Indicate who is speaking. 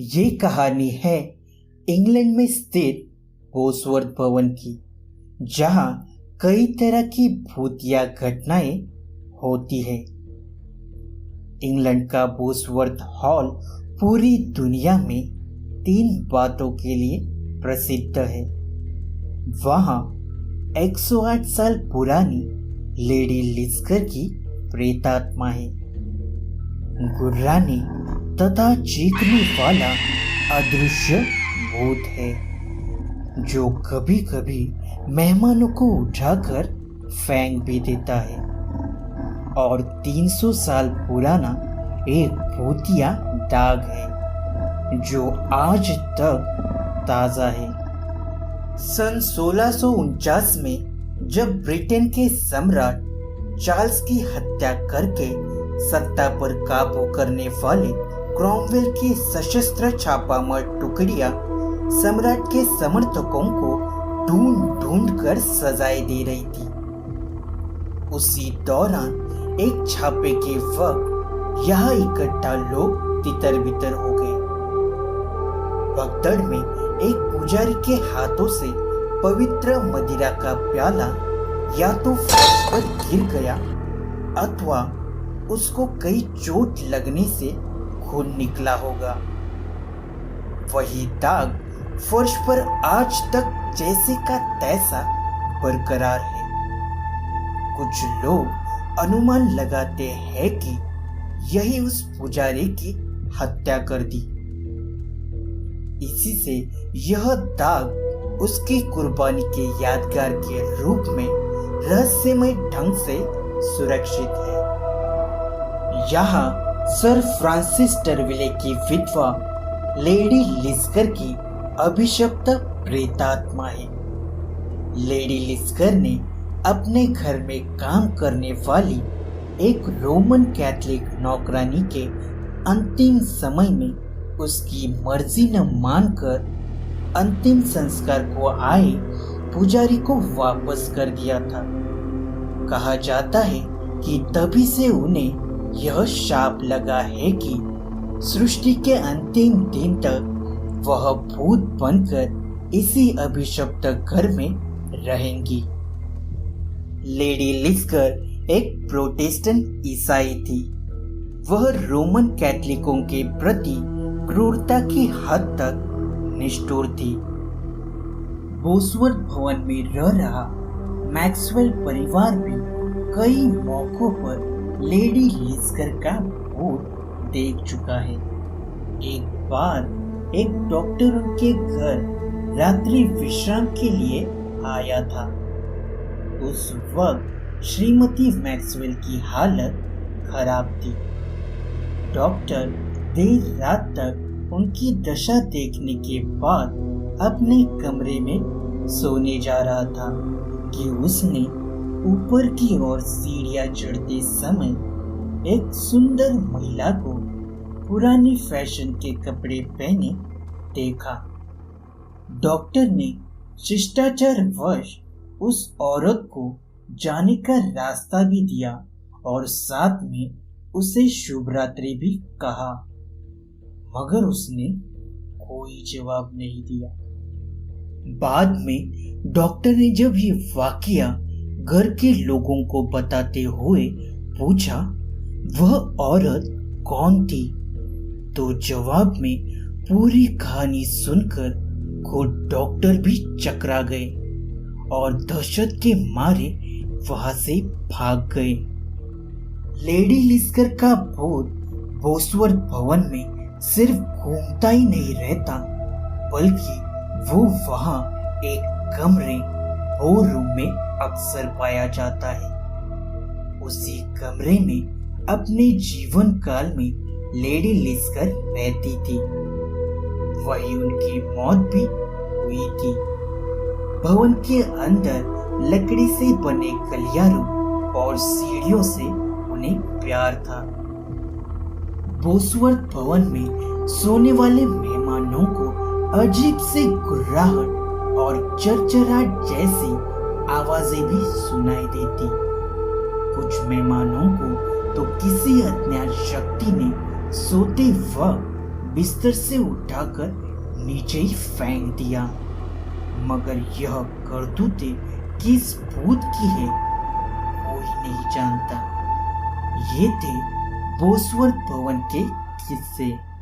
Speaker 1: ये कहानी है इंग्लैंड में स्थित बोसवर्थ भवन की, जहां कई तरह की भूतिया घटनाएं होती है। इंग्लैंड का बोसवर्थ हॉल पूरी दुनिया में 3 बातों के लिए प्रसिद्ध है। वहां 108 साल पुरानी लेडी लिस्कर की प्रेतात्मा है। गुर्राने तथा चीखने वाला अदृश्य भूत है, जो कभी कभी मेहमानों को उठाकर फेंक भी देता है। और 300 साल पुराना एक भूतिया दाग है, जो आज तक ताज़ा है। सन 1649 में जब ब्रिटेन के सम्राट चार्ल्स की हत्या करके सत्ता पर काबू करने वाले क्रॉमवेल की सशस्त्र छापामार टुकड़ियां सम्राट के समर्थकों को ढूंढ ढूंढ कर सजाएं दे रही थी, उसी दौरान एक छापे के वक्त यहाँ इकट्ठा लोग तितर बितर हो गए। भगदड़ में एक पुजारी के हाथों से पवित्र मदिरा का प्याला या तो फर्श पर गिर गया अथवा उसको कई चोट लगने से खून निकला होगा। वही दाग फर्श पर आज तक जैसे का तैसा बरकरार है। कुछ लोग अनुमान लगाते हैं कि यही उस पुजारी की हत्या कर दी। इसी से यह दाग उसकी कुर्बानी के यादगार के रूप में रहस्यमय ढंग से सुरक्षित है। यहाँ सर फ्रांसिस टरविले की विधवा लेडी लिस्कर की अभिशप्त प्रेतात्मा है। लेडी लिस्कर ने अपने घर में काम करने वाली एक रोमन कैथोलिक नौकरानी के अंतिम समय में उसकी मर्जी न मानकर अंतिम संस्कार को आए पुजारी को वापस कर दिया था। कहा जाता है कि तभी से उन्हें यह शाप लगा है कि सृष्टि के अंतिम दिन तक वह भूत बनकर इसी अभिशप्त घर में रहेंगी। लेडी लिस्कर एक प्रोटेस्टेंट ईसाई थी। वह रोमन कैथोलिकों के प्रति क्रूरता की हद तक निष्ठुर थी। बोसवर्थ भवन में रह रहा मैक्सवेल परिवार भी कई मौकों पर लेडी लिस्कर का भूत देख चुका है। एक बार एक डॉक्टर उनके घर रात्रि विश्राम के लिए आया था। उस वक्त श्रीमती मैक्सवेल की हालत खराब थी। डॉक्टर देर रात तक उनकी दशा देखने के बाद अपने कमरे में सोने जा रहा था कि उसने ऊपर की ओर सीढ़ियां चढ़ते समय एक सुंदर महिला को पुराने फैशन के कपड़े पहने देखा। डॉक्टर ने शिष्टाचार वश उस औरत को जाने का रास्ता भी दिया और साथ में उसे शुभ रात्रि भी कहा, मगर उसने कोई जवाब नहीं दिया। बाद में डॉक्टर ने जब ये वाकया घर के लोगों को बताते हुए पूछा वह औरत कौन थी, तो जवाब में पूरी कहानी सुनकर खुद डॉक्टर भी चकरा गए और दहशत के मारे वहां से भाग गए। लेडी लिस्कर का भूत बोसवर्थ भवन में सिर्फ घूमता ही नहीं रहता, बल्कि वो वहां एक कमरे और रूम में अक्सर पाया जाता है। उसी कमरे में अपने जीवन काल में लेडी लिस्कर रहती थी। वही उनकी मौत भी हुई थी। भवन के अंदर लकड़ी से बने गलियारों और सीढ़ियों से उन्हें प्यार था। बोसवर्थ भवन में सोने वाले मेहमानों को अजीब से गुर्राहट और चरचराहट जैसी आवाजें भी सुनाई देती। कुछ मेहमानों को तो किसी अज्ञात शक्ति ने सोते वक्त बिस्तर से उठाकर नीचे ही फेंक दिया। मगर यह करतूतें किस भूत की है कोई नहीं जानता। ये थे बोसवर्थ भवन के किस्से।